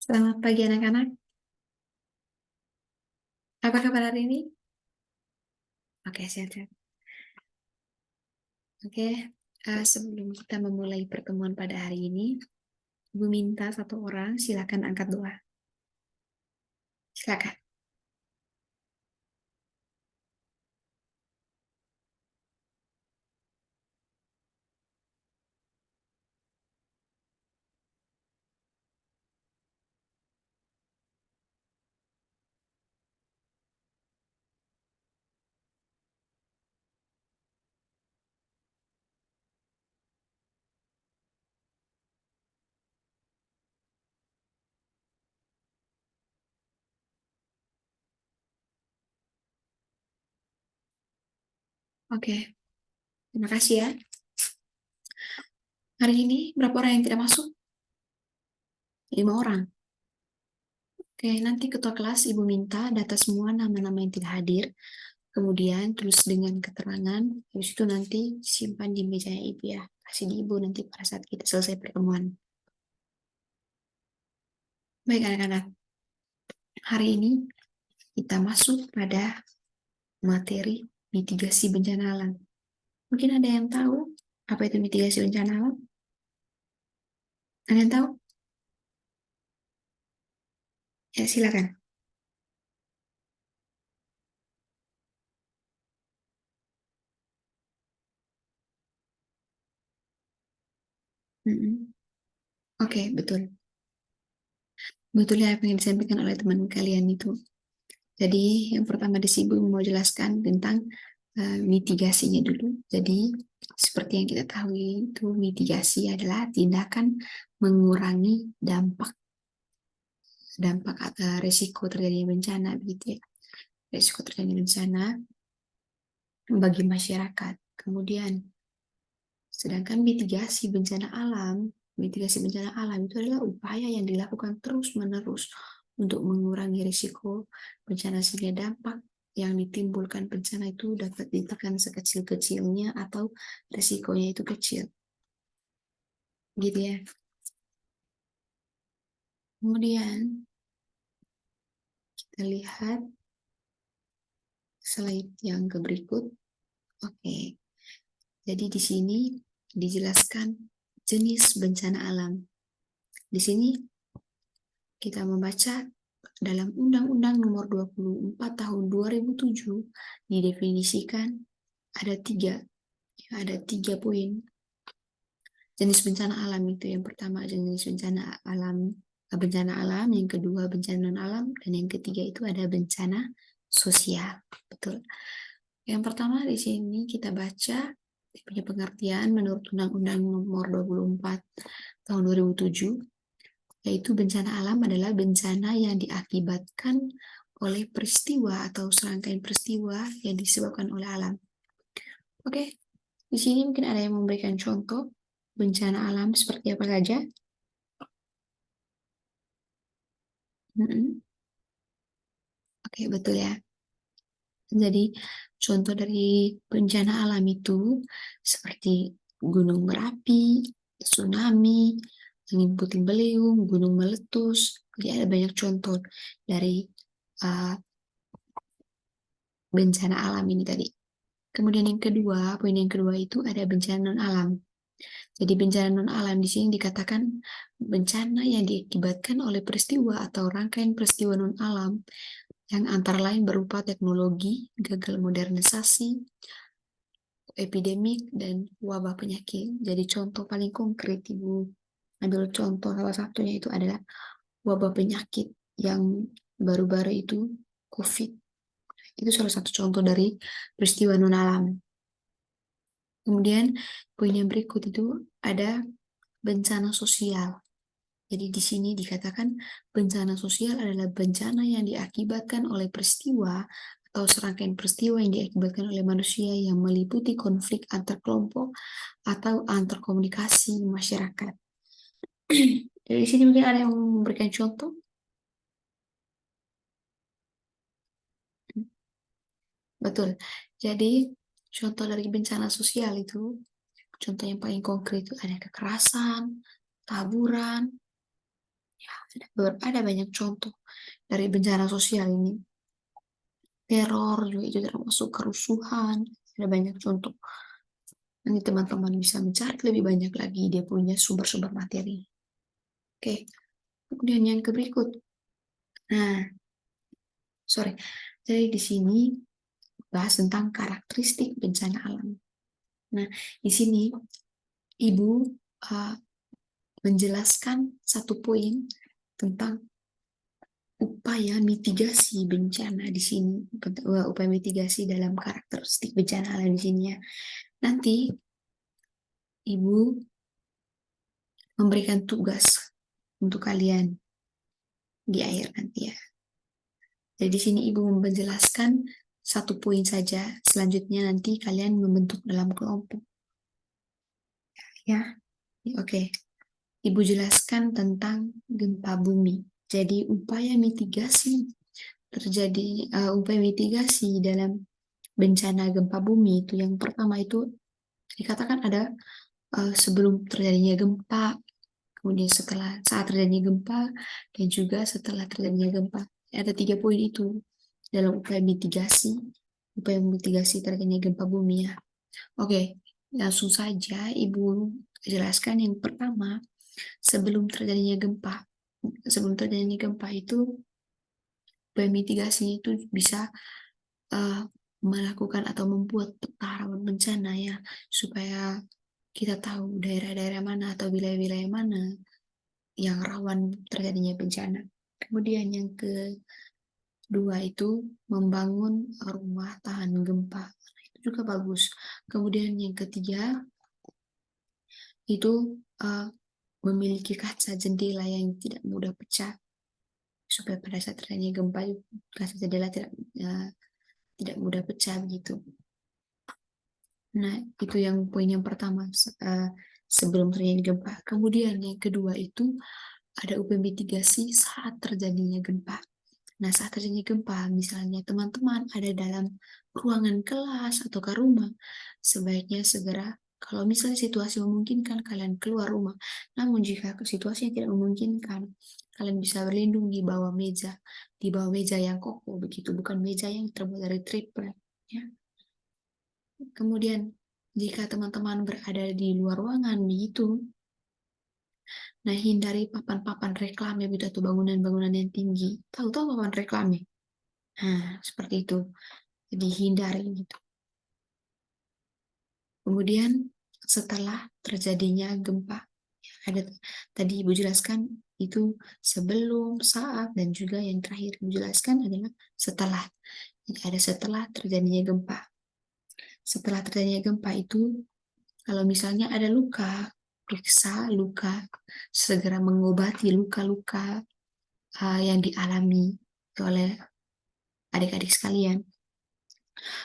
Selamat pagi anak-anak. Apa kabar hari ini? Oke, sehat-sehat. Oke, sebelum kita memulai pertemuan pada hari ini, Ibu minta satu orang silakan angkat doa. Silakan. Oke, terima kasih ya. Hari ini berapa orang yang tidak masuk? 5 orang. Oke, nanti ketua kelas Ibu minta data semua nama-nama yang tidak hadir. Kemudian tulis dengan keterangan, habis itu nanti simpan di mejanya Ibu ya. Kasih di Ibu nanti pada saat kita selesai pertemuan. Baik anak-anak, hari ini kita masuk pada materi mitigasi bencana alam. Mungkin ada yang tahu apa itu mitigasi bencana alam? Ada yang tahu? Ya, silakan. Mm-mm. Oke, betul. Betul ya apa yang disampaikan oleh teman kalian itu. Jadi, yang pertama di sini mau jelaskan tentang mitigasinya dulu. Jadi, seperti yang kita tahu itu mitigasi adalah tindakan mengurangi dampak atau resiko terjadinya bencana begitu ya. Resiko terjadinya bencana bagi masyarakat. Kemudian, sedangkan mitigasi bencana alam itu adalah upaya yang dilakukan terus-menerus untuk mengurangi risiko bencana sehingga dampak yang ditimbulkan bencana itu dapat ditekan sekecil-kecilnya atau risikonya itu kecil. Gitu ya. Kemudian kita lihat slide yang berikut. Oke. Jadi di sini dijelaskan jenis bencana alam. Di sini kita membaca dalam Undang-Undang Nomor 24 Tahun 2007 didefinisikan ada tiga poin jenis bencana alam itu. Yang pertama jenis bencana alam, yang kedua bencana non alam, dan yang ketiga itu ada bencana sosial. Betul. Yang pertama di sini kita baca punya pengertian menurut Undang-Undang Nomor 24 Tahun 2007, yaitu bencana alam adalah bencana yang diakibatkan oleh peristiwa atau serangkaian peristiwa yang disebabkan oleh alam. Oke, di sini mungkin ada yang memberikan contoh bencana alam seperti apa saja. Oke, betul ya. Jadi, contoh dari bencana alam itu seperti gunung berapi, tsunami, angin puting beliung, gunung meletus. Jadi ada banyak contoh dari uh, bencana alam ini tadi. Kemudian poin yang kedua itu ada bencana non alam. Jadi bencana non alam di sini dikatakan bencana yang diakibatkan oleh peristiwa atau rangkaian peristiwa non alam yang antara lain berupa teknologi, gagal modernisasi, epidemik, dan wabah penyakit. Jadi contoh paling konkret Ibu ambil contoh salah satunya itu adalah wabah penyakit yang baru-baru itu COVID. Itu salah satu contoh dari peristiwa non alam. Kemudian poin yang berikut itu ada bencana sosial. Jadi di sini dikatakan bencana sosial adalah bencana yang diakibatkan oleh peristiwa atau serangkaian peristiwa yang diakibatkan oleh manusia yang meliputi konflik antar kelompok atau antar komunikasi masyarakat. Dari sini mungkin ada yang memberikan contoh. Betul. Jadi contoh dari bencana sosial itu, contoh yang paling konkret itu ada kekerasan, taburan, Ada banyak contoh dari bencana sosial ini. Teror juga itu termasuk, kerusuhan, ada banyak contoh. Nanti teman-teman bisa mencari lebih banyak lagi, dia punya sumber-sumber materi. Oke, kemudian yang berikut. Nah, jadi di sini bahas tentang karakteristik bencana alam. Nah, di sini Ibu menjelaskan satu poin tentang upaya mitigasi bencana di sini, upaya mitigasi dalam karakteristik bencana alam di sini ya. Nanti Ibu memberikan tugas untuk kalian di akhir nanti ya. Jadi di sini Ibu menjelaskan satu poin saja, selanjutnya nanti kalian membentuk dalam kelompok. Ya, oke. Ibu jelaskan tentang gempa bumi. Jadi upaya mitigasi dalam bencana gempa bumi itu yang pertama itu dikatakan ada sebelum terjadinya gempa, kemudian saat terjadinya gempa, dan juga setelah terjadinya gempa. Ada 3 poin itu dalam upaya mitigasi terjadinya gempa bumi ya. Oke, langsung saja Ibu jelaskan yang pertama, sebelum terjadinya gempa itu upaya mitigasi itu bisa melakukan atau membuat peta rawan bencana ya, supaya kita tahu daerah-daerah mana atau wilayah-wilayah mana yang rawan terjadinya bencana. Kemudian yang kedua itu membangun rumah tahan gempa. Itu juga bagus. Kemudian yang ketiga itu memiliki kaca jendela yang tidak mudah pecah, supaya pada saat terjadinya gempa kaca jendela tidak mudah pecah begitu. Nah, itu yang poin yang pertama sebelum terjadi gempa. Kemudian yang kedua itu ada upaya mitigasi saat terjadinya gempa. Nah, saat terjadinya gempa, misalnya teman-teman ada dalam ruangan kelas atau ke rumah, sebaiknya segera, kalau misalnya situasi memungkinkan, kalian keluar rumah. Namun jika situasi yang tidak memungkinkan, kalian bisa berlindung di bawah meja yang kokoh begitu, bukan meja yang terbuat dari triplek. Ya. Kemudian, jika teman-teman berada di luar ruangan begitu, nah hindari papan-papan reklame begitu atau bangunan-bangunan yang tinggi. Tahu-tahu papan reklame? Nah, seperti itu. Jadi hindari gitu. Kemudian setelah terjadinya gempa, ada tadi Ibu jelaskan itu sebelum, saat, dan juga yang terakhir Ibu jelaskan adalah setelah. Jadi ada setelah terjadinya gempa. Setelah terjadinya gempa itu, kalau misalnya ada luka, periksa luka, segera mengobati luka-luka yang dialami oleh adik-adik sekalian.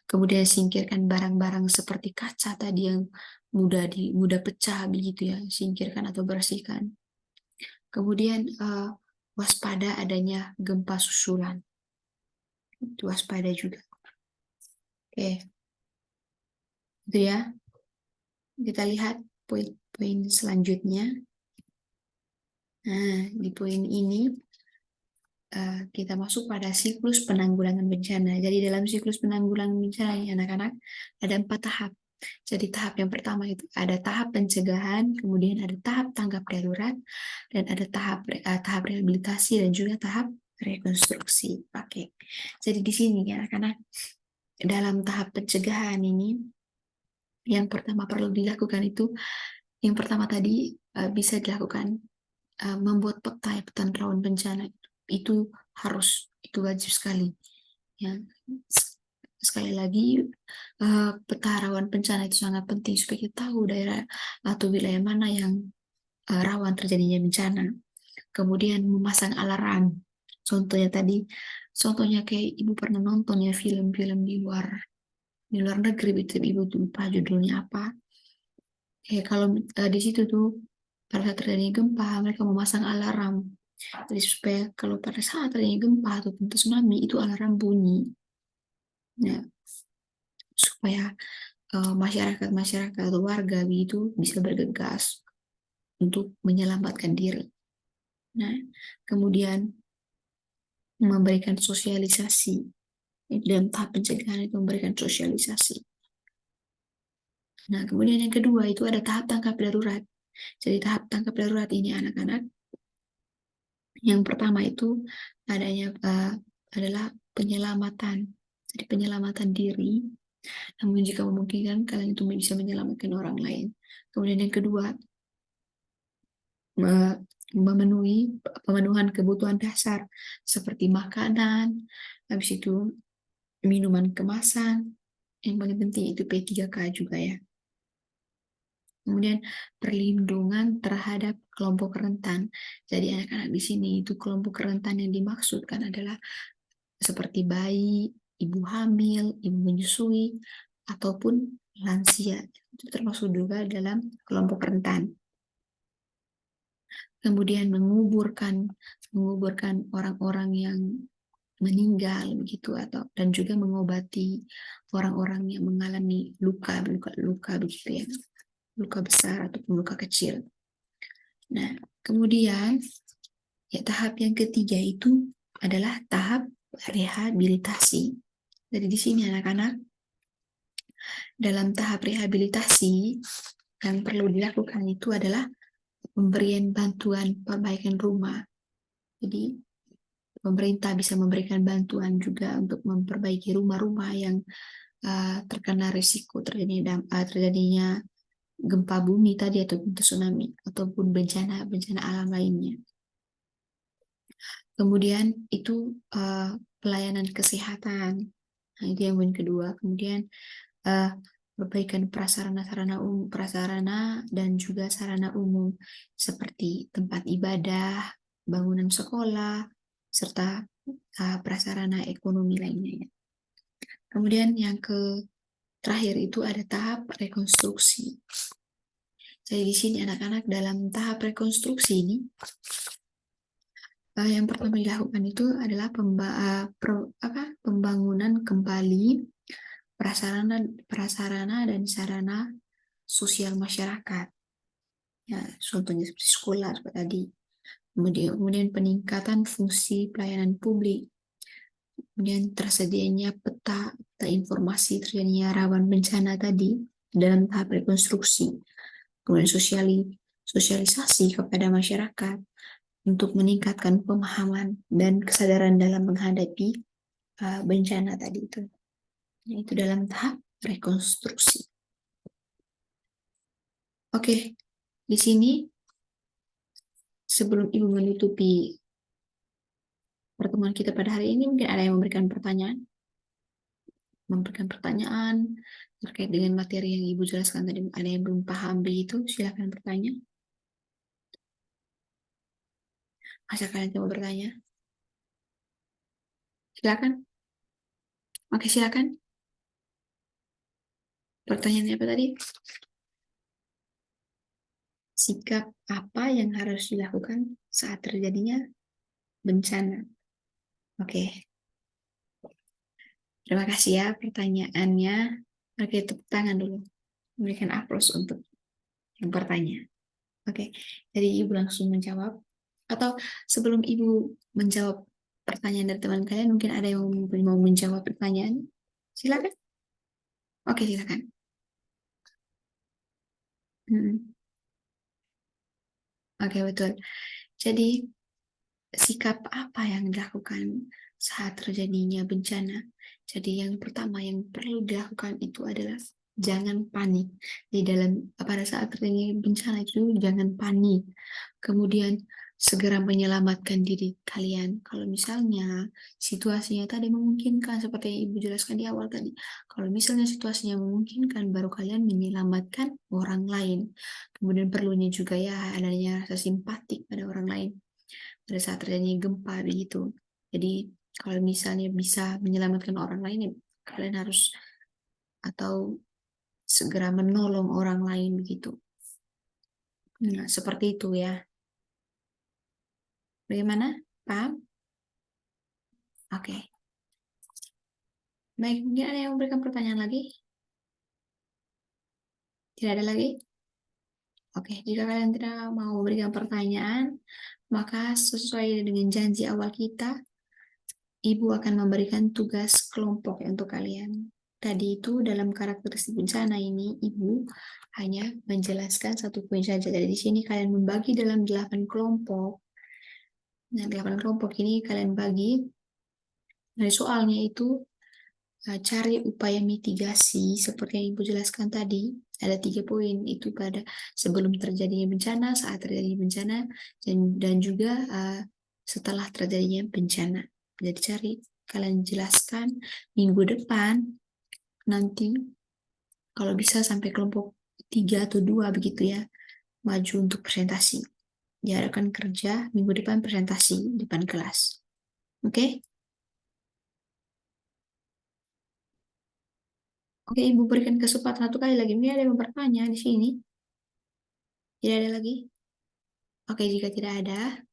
Kemudian singkirkan barang-barang seperti kaca tadi yang mudah pecah begitu ya, singkirkan atau bersihkan. Kemudian waspada adanya gempa susulan. Itu waspada juga. Oke. Itu ya. Kita lihat poin-poin selanjutnya. Nah, di poin ini kita masuk pada siklus penanggulangan bencana. Jadi dalam siklus penanggulangan bencana ini anak-anak ada 4 tahap. Jadi tahap yang pertama itu ada tahap pencegahan, kemudian ada tahap tanggap darurat, dan ada tahap rehabilitasi dan juga tahap rekonstruksi. Oke. Jadi di sini ya anak-anak dalam tahap pencegahan ini yang pertama perlu dilakukan itu yang pertama tadi bisa dilakukan membuat peta rawan bencana itu wajib sekali ya. Sekali lagi peta rawan bencana itu sangat penting supaya kita tahu daerah atau wilayah mana yang rawan terjadinya bencana. Kemudian memasang alarm, contohnya kayak Ibu pernah nonton ya film-film di luar negeri, Ibu lupa judulnya apa. Kalau di situ tuh pada saat terjadi gempa mereka memasang alarm. Jadi supaya kalau pada saat terjadi gempa atau tsunami itu alarm bunyi. Ya, supaya masyarakat atau warga itu bisa bergegas untuk menyelamatkan diri. Nah, kemudian memberikan sosialisasi. Dalam tahap pencegahan itu memberikan sosialisasi. Nah, kemudian yang kedua itu ada tahap tanggap darurat. Jadi tahap tanggap darurat ini anak-anak, yang pertama itu adalah penyelamatan. Jadi penyelamatan diri, namun jika memungkinkan kalian itu bisa menyelamatkan orang lain. Kemudian yang kedua, memenuhi pemenuhan kebutuhan dasar seperti makanan, habis itu minuman kemasan, yang paling penting itu P3K juga ya. Kemudian perlindungan terhadap kelompok rentan. Jadi anak-anak di sini itu kelompok rentan yang dimaksudkan adalah seperti bayi, ibu hamil, ibu menyusui, ataupun lansia. Itu termasuk juga dalam kelompok rentan. Kemudian menguburkan orang-orang yang meninggal begitu, atau dan juga mengobati orang-orang yang mengalami luka begitu ya, luka besar ataupun luka kecil. Nah, kemudian ya tahap yang ketiga itu adalah tahap rehabilitasi. Jadi di sini anak-anak, dalam tahap rehabilitasi yang perlu dilakukan itu adalah pemberian bantuan perbaikan rumah. Jadi pemerintah bisa memberikan bantuan juga untuk memperbaiki rumah-rumah yang terkena risiko terjadinya gempa bumi tadi ataupun tsunami ataupun bencana alam lainnya. Kemudian itu pelayanan kesehatan. Nah, itu yang poin kedua. Kemudian perbaikan prasarana dan juga sarana umum seperti tempat ibadah, bangunan sekolah, serta prasarana ekonomi lainnya. Kemudian yang terakhir itu ada tahap rekonstruksi. Jadi di sini anak-anak dalam tahap rekonstruksi ini, yang pertama dilakukan itu adalah pembangunan kembali prasarana dan sarana sosial masyarakat. Ya, contohnya seperti sekolah seperti tadi. Kemudian peningkatan fungsi pelayanan publik. Kemudian tersedianya peta informasi terjadinya rawan bencana tadi dalam tahap rekonstruksi. Kemudian sosialisasi kepada masyarakat untuk meningkatkan pemahaman dan kesadaran dalam menghadapi bencana tadi itu. Itu dalam tahap rekonstruksi. Oke, di sini sebelum Ibu menutupi pertemuan kita pada hari ini, mungkin ada yang memberikan pertanyaan terkait dengan materi yang Ibu jelaskan tadi. Ada yang belum paham begitu, silakan bertanya. Masa kalian coba bertanya? Silakan. Oke, silakan. Pertanyaannya apa tadi? Sikap apa yang harus dilakukan saat terjadinya bencana? Oke. Terima kasih ya pertanyaannya. Oke, tepuk tangan dulu. Memberikan aplaus untuk yang bertanya. Oke, jadi Ibu langsung menjawab. Atau sebelum Ibu menjawab pertanyaan dari teman kalian, mungkin ada yang mau menjawab pertanyaan? Silakan. Oke, silakan. Oke, betul. Jadi, sikap apa yang dilakukan saat terjadinya bencana? Jadi yang pertama yang perlu dilakukan itu adalah jangan panik. Pada saat terjadinya bencana itu jangan panik. Kemudian segera menyelamatkan diri kalian. Kalau misalnya situasinya tadi memungkinkan seperti yang Ibu jelaskan di awal tadi. Kalau misalnya situasinya memungkinkan baru kalian menyelamatkan orang lain. Kemudian perlunya juga ya adanya rasa simpatik pada orang lain pada saat terjadinya gempa begitu. Jadi kalau misalnya bisa menyelamatkan orang lain, ya kalian harus atau segera menolong orang lain begitu. Nah, seperti itu ya. Bagaimana? Paham? Oke. Baik, mungkin ada yang memberikan pertanyaan lagi? Tidak ada lagi? Oke, jika kalian tidak mau memberikan pertanyaan, maka sesuai dengan janji awal kita, Ibu akan memberikan tugas kelompok untuk kalian. Tadi itu dalam karakteristik bencana ini, Ibu hanya menjelaskan satu poin saja. Jadi di sini kalian membagi dalam 8 kelompok. Nah, 8 kelompok ini kalian bagi. Dari soalnya itu cari upaya mitigasi seperti yang Ibu jelaskan tadi. Ada 3 poin itu pada sebelum terjadinya bencana, saat terjadi bencana, dan juga setelah terjadinya bencana. Jadi cari, kalian jelaskan minggu depan nanti kalau bisa sampai kelompok 3 atau 2 begitu ya, maju untuk presentasi. Diharapkan kerja minggu depan presentasi depan kelas. Oke? Oke, Ibu berikan kesempatan satu kali lagi. Ini ada yang bertanya di sini. Tidak ada lagi? Oke, jika tidak ada,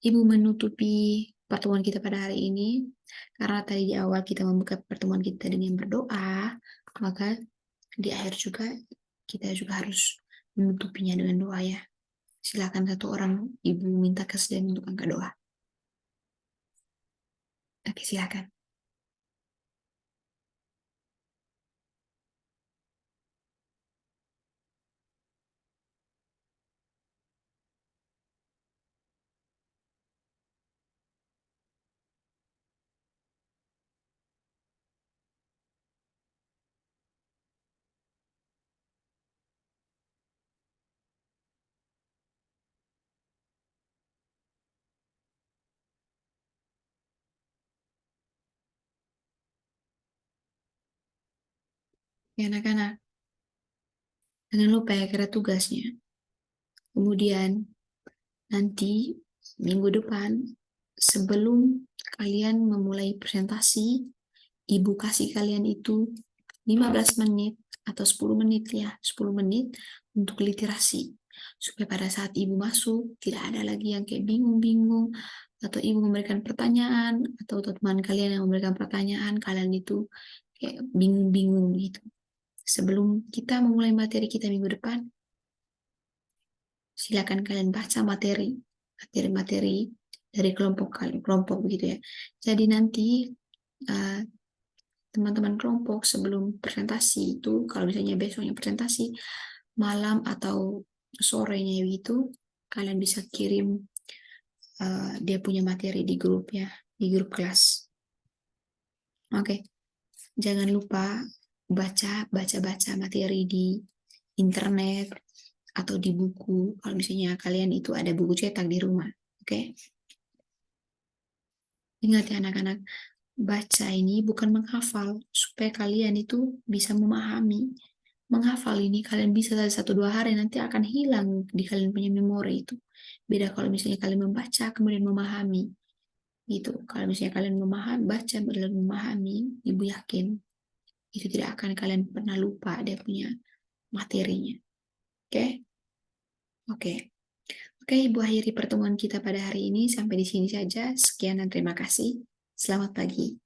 Ibu menutupi pertemuan kita pada hari ini. Karena tadi di awal kita membuka pertemuan kita dengan berdoa, maka di akhir juga kita juga harus menutupinya dengan doa ya. Silakan satu orang Ibu minta kesediaan untuk angkat doa. Oke, silakan. Ya, anak-anak, jangan lupa ya kira tugasnya. Kemudian nanti minggu depan sebelum kalian memulai presentasi, Ibu kasih kalian itu 15 menit atau 10 menit ya, 10 menit untuk literasi. Supaya pada saat Ibu masuk, tidak ada lagi yang kayak bingung-bingung, atau Ibu memberikan pertanyaan, atau teman kalian yang memberikan pertanyaan, kalian itu kayak bingung-bingung gitu. Sebelum kita memulai materi kita minggu depan, silakan kalian baca materi-materi dari kelompok kalian, kelompok begitu ya. Jadi nanti teman-teman kelompok sebelum presentasi itu, kalau misalnya besoknya presentasi, malam atau sorenya itu, kalian bisa kirim dia punya materi di grup ya, di grup kelas. Oke, jangan lupa baca materi di internet atau di buku, kalau misalnya kalian itu ada buku cetak di rumah. Oke? Ingat ya anak-anak, baca ini bukan menghafal, supaya kalian itu bisa memahami. Menghafal ini kalian bisa dari 1-2 hari, nanti akan hilang di kalian punya memori itu. Beda kalau misalnya kalian membaca kemudian memahami. Gitu. Kalau misalnya kalian memahami, baca dan memahami, Ibu yakin itu tidak akan kalian pernah lupa dia punya materinya. Oke? Oke. Oke, Ibu akhiri pertemuan kita pada hari ini sampai di sini saja. Sekian dan terima kasih. Selamat pagi.